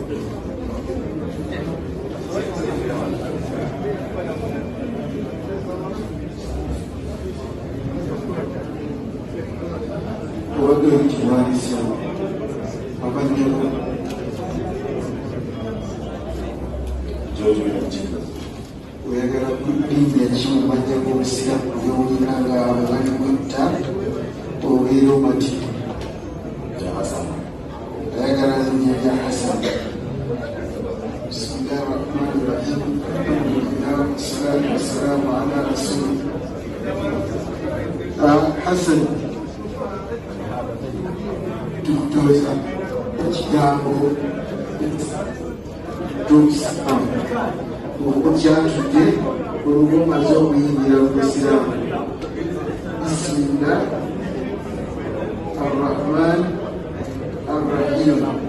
obadde okiwanisa abanyolo oyagala kulinnya kimumanya g'obusiramu byowulira nga bali kwetta obeera omati ayagala linnya lya Hasan. Bismillahi rahmani rahim. Alhamdulillah wassalatu wassalamu ala rasulillah. Hasan tukutoza ekigambo tukisamu okukyatudde oluba omaze okuyingira mu busiraamu. Bismillah arrahman arrahim.